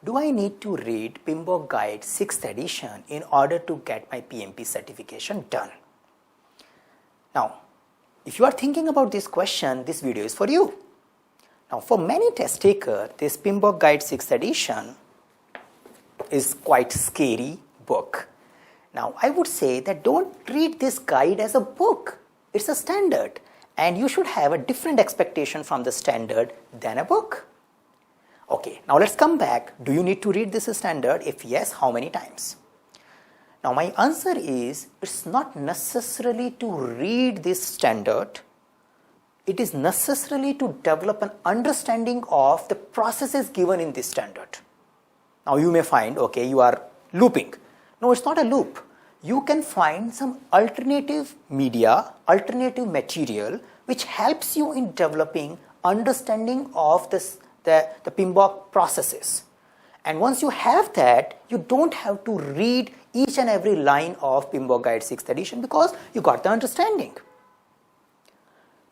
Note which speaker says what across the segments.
Speaker 1: do I need to read PMBOK Guide 6th edition in order to get my PMP certification done? Now, if you are thinking about this question, this video is for you. Now, for many test takers, this PMBOK Guide 6th edition is quite scary book. Now, I would say that don't treat this guide as a book. It's a standard, and you should have a different expectation from the standard than a book. Okay, now let's come back. Do you need to read this standard? If yes, how many times? Now, my answer is it's not necessarily to read this standard. It is necessarily to develop an understanding of the processes given in this standard. Now, you may find, okay, you are looping. No, it's not a loop. You can find some alternative media, alternative material, which helps you in developing understanding of the PMBOK processes. And once you have that, you don't have to read each and every line of PMBOK Guide 6th edition because you got the understanding.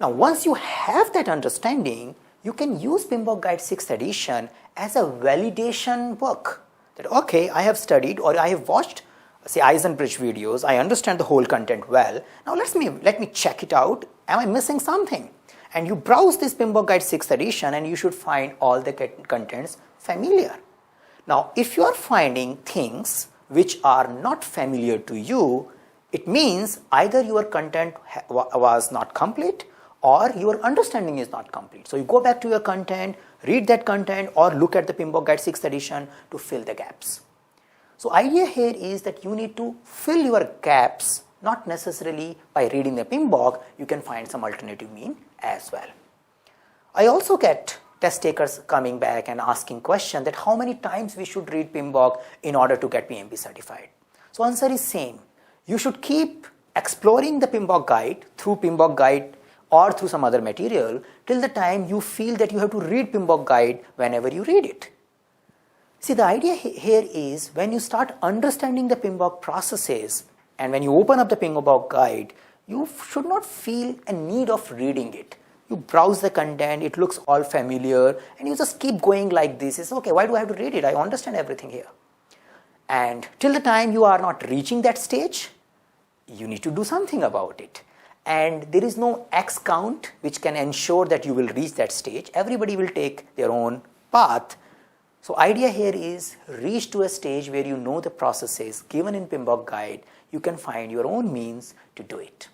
Speaker 1: Now, once you have that understanding, you can use PMBOK Guide 6th edition as a validation book. That, okay, I have studied or I have watched, say, Eyes and Bridge videos. I understand the whole content well. Now, let me check it out. Am I missing something? And you browse this PMBOK Guide 6th edition and you should find all the contents familiar. Now, if you are finding things which are not familiar to you, it means either your content was not complete or your understanding is not complete. So, you go back to your content, read that content, or look at the PMBOK Guide 6th edition to fill the gaps. So, idea here is that you need to fill your gaps, not necessarily by reading the PMBOK. You can find some alternative mean as well. I also get test takers coming back and asking question that how many times we should read PMBOK in order to get PMP certified. So, answer is same. You should keep exploring the PMBOK guide through PMBOK guide or through some other material till the time you feel that you have to read PMBOK guide whenever you read it. See, the idea here is when you start understanding the PMBOK processes and when you open up the PMBOK guide, you should not feel a need of reading it. You browse the content, it looks all familiar, and you just keep going like this. It's okay, why do I have to read it? I understand everything here. And till the time you are not reaching that stage, you need to do something about it. And there is no X count which can ensure that you will reach that stage. Everybody will take their own path. So, idea here is reach to a stage where you know the processes given in PMBOK guide. You can find your own means to do it.